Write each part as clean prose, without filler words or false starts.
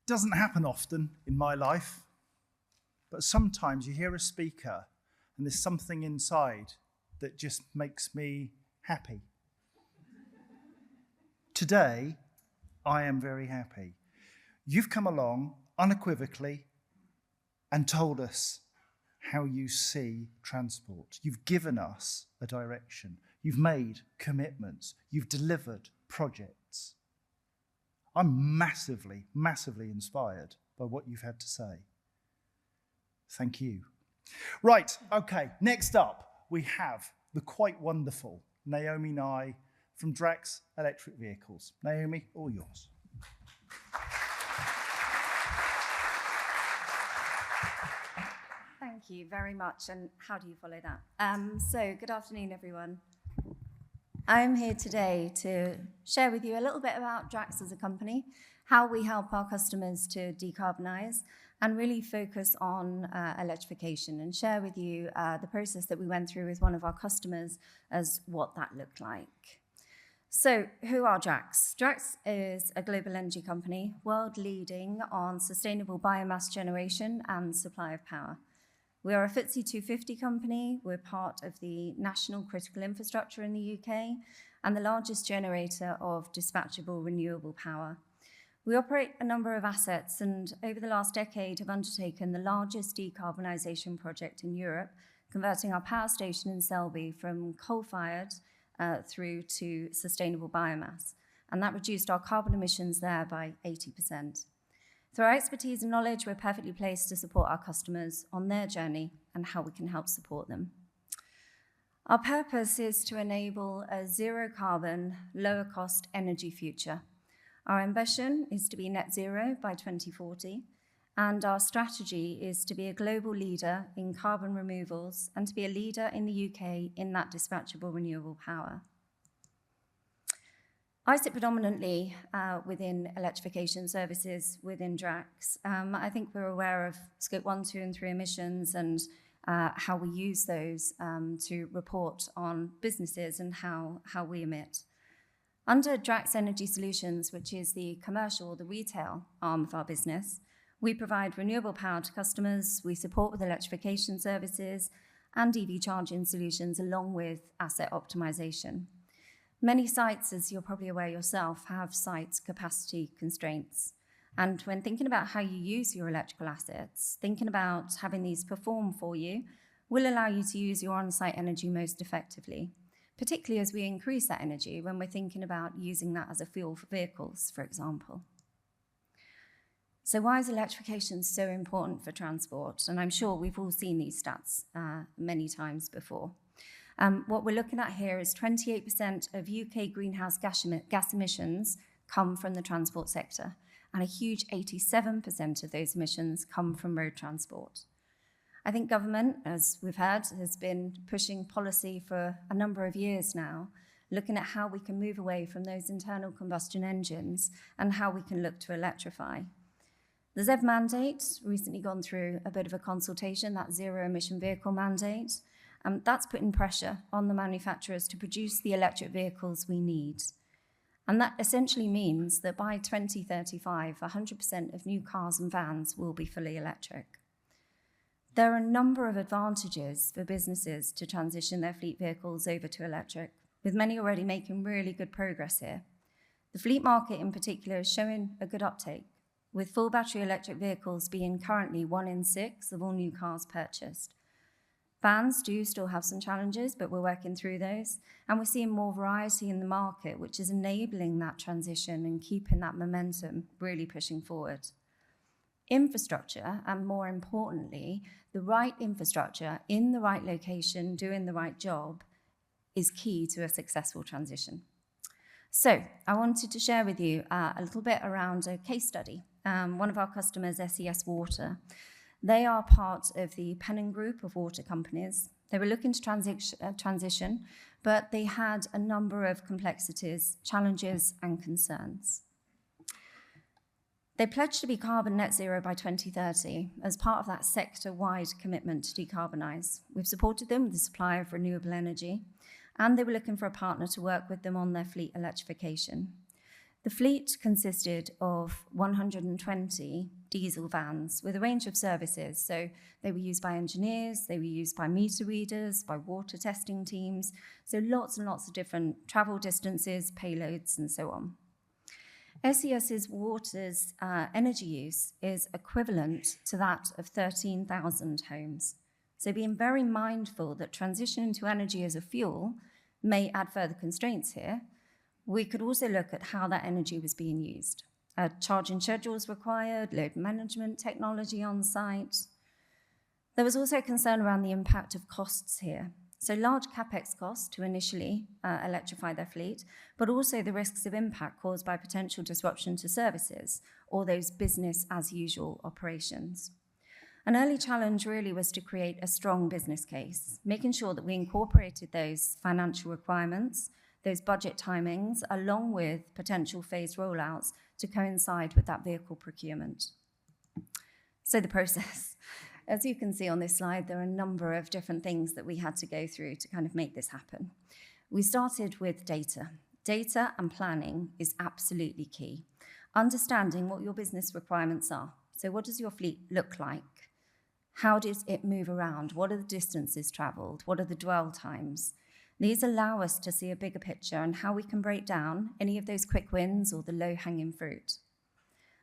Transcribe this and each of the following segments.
doesn't happen often in my life, but sometimes you hear a speaker and there's something inside that just makes me happy. Today, I am very happy. You've come along unequivocally and told us how you see transport. You've given us a direction. You've made commitments. You've delivered projects. I'm massively, massively inspired by what you've had to say. Thank you. Right, okay, next up we have the quite wonderful Naomi Nye from Drax Electric Vehicles. Naomi, all yours. Thank you very much, and how do you follow that? So, good afternoon, everyone. I'm here today to share with you a little bit about Drax as a company, how we help our customers to decarbonise, and really focus on electrification, and share with you the process that we went through with one of our customers as what that looked like. So, who are Drax? Drax is a global energy company, world leading on sustainable biomass generation and supply of power. We are a FTSE 250 company. We're part of the national critical infrastructure in the UK and the largest generator of dispatchable renewable power. We operate a number of assets and over the last decade have undertaken the largest decarbonisation project in Europe, converting our power station in Selby from coal-fired through to sustainable biomass. And that reduced our carbon emissions there by 80%. Through our expertise and knowledge, we're perfectly placed to support our customers on their journey and how we can help support them. Our purpose is to enable a zero-carbon, lower-cost energy future. Our ambition is to be net zero by 2040, and our strategy is to be a global leader in carbon removals and to be a leader in the UK in that dispatchable renewable power. I sit predominantly within electrification services within Drax. I think we're aware of Scope 1, 2 and 3 emissions and how we use those to report on businesses and how we emit. Under Drax Energy Solutions, which is the commercial, the retail arm of our business, we provide renewable power to customers, we support with electrification services and EV charging solutions along with asset optimization. Many sites, as you're probably aware yourself, have site capacity constraints. And when thinking about how you use your electrical assets, thinking about having these perform for you will allow you to use your on-site energy most effectively, particularly as we increase that energy when we're thinking about using that as a fuel for vehicles, for example. So why is electrification so important for transport? And I'm sure we've all seen these stats many times before. What we're looking at here is 28% of UK greenhouse gas emissions come from the transport sector, and a huge 87% of those emissions come from road transport. I think government, as we've heard, has been pushing policy for a number of years now, looking at how we can move away from those internal combustion engines and how we can look to electrify. The ZEV mandate recently gone through a bit of a consultation, that zero emission vehicle mandate. That's putting pressure on the manufacturers to produce the electric vehicles we need. And that essentially means that by 2035, 100% of new cars and vans will be fully electric. There are a number of advantages for businesses to transition their fleet vehicles over to electric, with many already making really good progress here. The fleet market in particular is showing a good uptake, with full battery electric vehicles being currently 1 in 6 of all new cars purchased. Vans do still have some challenges, but we're working through those. And we're seeing more variety in the market, which is enabling that transition and keeping that momentum really pushing forward. Infrastructure, and more importantly, the right infrastructure in the right location, doing the right job, is key to a successful transition. So I wanted to share with you a little bit around a case study. One of our customers, SCES Water, they are part of the Pennon Group of water companies. They were looking to transition, but they had a number of complexities, challenges, and concerns. They pledged to be carbon net zero by 2030 as part of that sector-wide commitment to decarbonise. We've supported them with the supply of renewable energy, and they were looking for a partner to work with them on their fleet electrification. The fleet consisted of 120 diesel vans with a range of services. So they were used by engineers, they were used by meter readers, by water testing teams. So lots and lots of different travel distances, payloads, and so on. SCES Water's energy use is equivalent to that of 13,000 homes. So being very mindful that transition to energy as a fuel may add further constraints here, we could also look at how that energy was being used. Charging schedules required, load management technology on site. There was also a concern around the impact of costs here. So large capex costs to initially electrify their fleet, but also the risks of impact caused by potential disruption to services or those business as usual operations. An early challenge really was to create a strong business case, making sure that we incorporated those financial requirements, those budget timings, along with potential phased rollouts to coincide with that vehicle procurement. So the process. As you can see on this slide, there are a number of different things that we had to go through to kind of make this happen. We started with data. Data and planning is absolutely key. Understanding what your business requirements are. So what does your fleet look like? How does it move around? What are the distances traveled? What are the dwell times? These allow us to see a bigger picture and how we can break down any of those quick wins or the low-hanging fruit.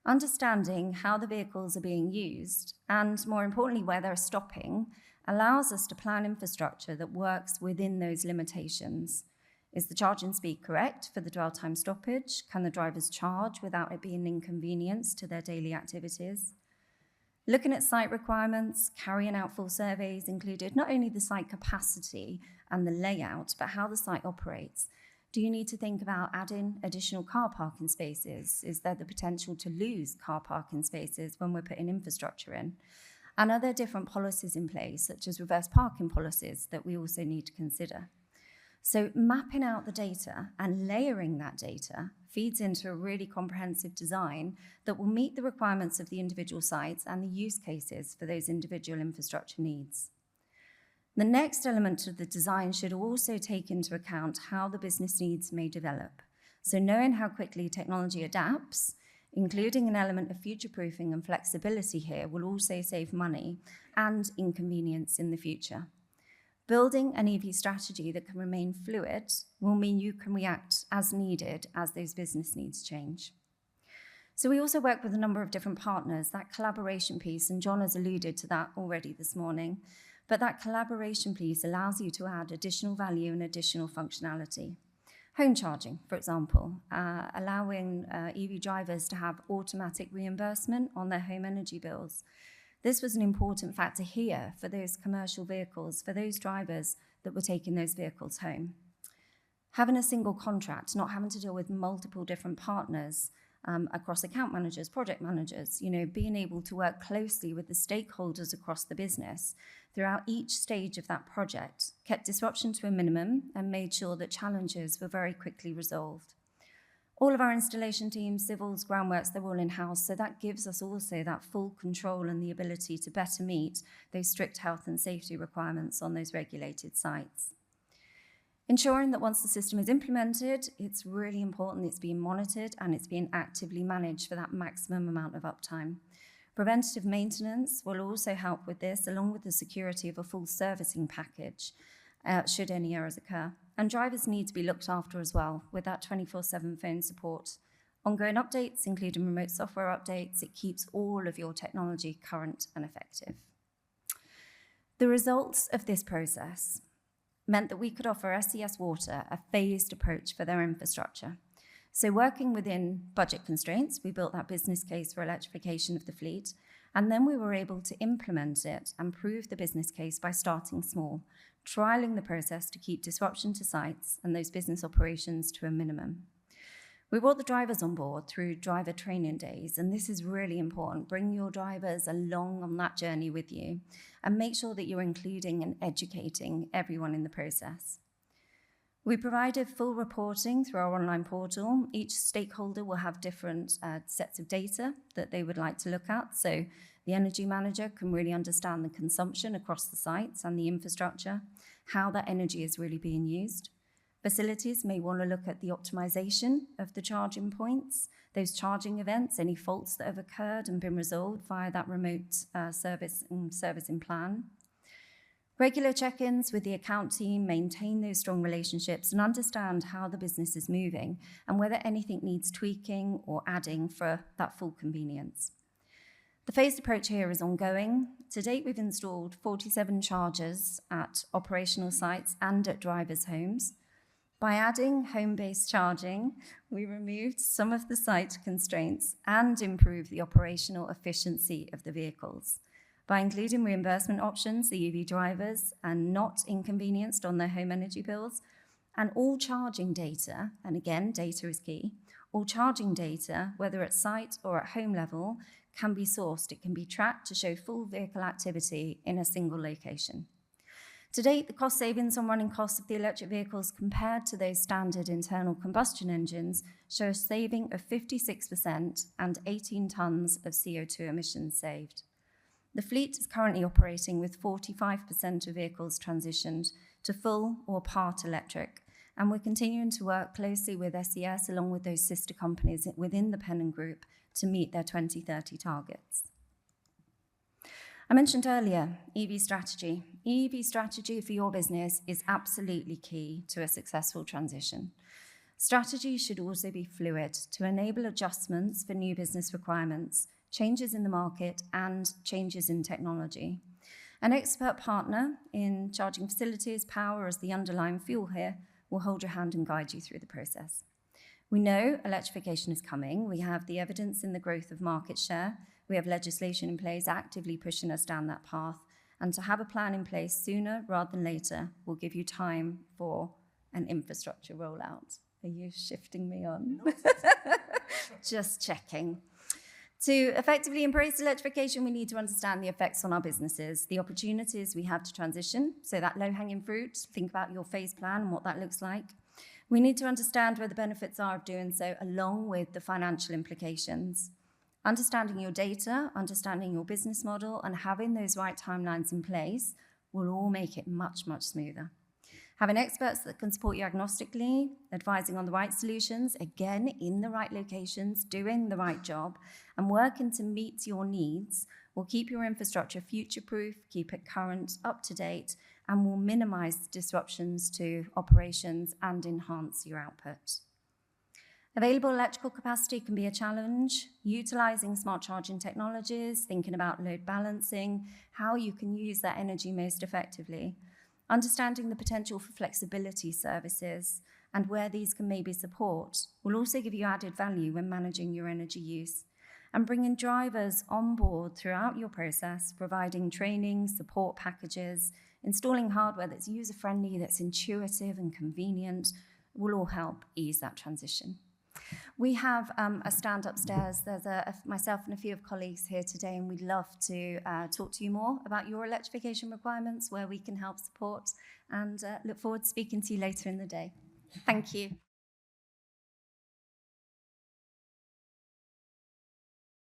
Understanding how the vehicles are being used, and more importantly, where they're stopping, allows us to plan infrastructure that works within those limitations. Is the charging speed correct for the dwell time stoppage? Can the drivers charge without it being an inconvenience to their daily activities? Looking at site requirements, carrying out full surveys included not only the site capacity and the layout, but how the site operates. Do you need to think about adding additional car parking spaces? Is there the potential to lose car parking spaces when we're putting infrastructure in? And are there different policies in place, such as reverse parking policies, that we also need to consider? So mapping out the data and layering that data feeds into a really comprehensive design that will meet the requirements of the individual sites and the use cases for those individual infrastructure needs. The next element of the design should also take into account how the business needs may develop. So knowing how quickly technology adapts, including an element of future-proofing and flexibility here, will also save money and inconvenience in the future. Building an EV strategy that can remain fluid will mean you can react as needed as those business needs change. So we also work with a number of different partners, that collaboration piece, and John has alluded to that already this morning, but that collaboration piece allows you to add additional value and additional functionality. Home charging, for example, allowing EV drivers to have automatic reimbursement on their home energy bills. This was an important factor here for those commercial vehicles, for those drivers that were taking those vehicles home. Having a single contract, not having to deal with multiple different partners across account managers, project managers, being able to work closely with the stakeholders across the business throughout each stage of that project, kept disruption to a minimum and made sure that challenges were very quickly resolved. All of our installation teams, civils, groundworks, they're all in-house, so that gives us also that full control and the ability to better meet those strict health and safety requirements on those regulated sites. Ensuring that once the system is implemented, it's really important it's being monitored and it's being actively managed for that maximum amount of uptime. Preventative maintenance will also help with this, along with the security of a full servicing package, should any errors occur. And drivers need to be looked after as well, with that 24/7 phone support. Ongoing updates, including remote software updates, it keeps all of your technology current and effective. The results of this process meant that we could offer SCES Water a phased approach for their infrastructure. So working within budget constraints, we built that business case for electrification of the fleet, and then we were able to implement it and prove the business case by starting small, trialling the process to keep disruption to sites and those business operations to a minimum. We brought the drivers on board through driver training days, and this is really important. Bring your drivers along on that journey with you and make sure that you're including and educating everyone in the process. We provided full reporting through our online portal. Each stakeholder will have different sets of data that they would like to look at. So the energy manager can really understand the consumption across the sites and the infrastructure, how that energy is really being used. Facilities may want to look at the optimization of the charging points, those charging events, any faults that have occurred and been resolved via that remote servicing plan. Regular check-ins with the account team, maintain those strong relationships and understand how the business is moving and whether anything needs tweaking or adding for that full convenience. The phased approach here is ongoing. To date, we've installed 47 chargers at operational sites and at drivers' homes. By adding home-based charging, we removed some of the site constraints and improved the operational efficiency of the vehicles. By including reimbursement options, the EV drivers are not inconvenienced on their home energy bills, and all charging data, and again, data is key, all charging data, whether at site or at home level, can be sourced. It can be tracked to show full vehicle activity in a single location. To date, the cost savings on running costs of the electric vehicles compared to those standard internal combustion engines show a saving of 56% and 18 tonnes of CO2 emissions saved. The fleet is currently operating with 45% of vehicles transitioned to full or part electric, and we're continuing to work closely with SCES along with those sister companies within the Pennon Group to meet their 2030 targets. I mentioned earlier, EV strategy. EV strategy for your business is absolutely key to a successful transition. Strategy should also be fluid to enable adjustments for new business requirements, changes in the market, and changes in technology. An expert partner in charging facilities, power as the underlying fuel here, will hold your hand and guide you through the process. We know electrification is coming. We have the evidence in the growth of market share. We have legislation in place actively pushing us down that path. And to have a plan in place sooner rather than later will give you time for an infrastructure rollout. Are you shifting me on? Just checking. To effectively embrace electrification, we need to understand the effects on our businesses, the opportunities we have to transition, so that low-hanging fruit, think about your phase plan and what that looks like. We need to understand where the benefits are of doing so, along with the financial implications. Understanding your data, understanding your business model, and having those right timelines in place will all make it much, much smoother. Having experts that can support you agnostically, advising on the right solutions, again, in the right locations, doing the right job, and working to meet your needs will keep your infrastructure future-proof, keep it current, up-to-date, and will minimize disruptions to operations and enhance your output. Available electrical capacity can be a challenge. Utilizing smart charging technologies, thinking about load balancing, how you can use that energy most effectively. Understanding the potential for flexibility services and where these can maybe support will also give you added value when managing your energy use. And bringing drivers on board throughout your process, providing training, support packages, installing hardware that's user-friendly, that's intuitive and convenient, will all help ease that transition. We have a stand upstairs. There's myself and a few of colleagues here today, and we'd love to talk to you more about your electrification requirements, where we can help support, and look forward to speaking to you later in the day. Thank you.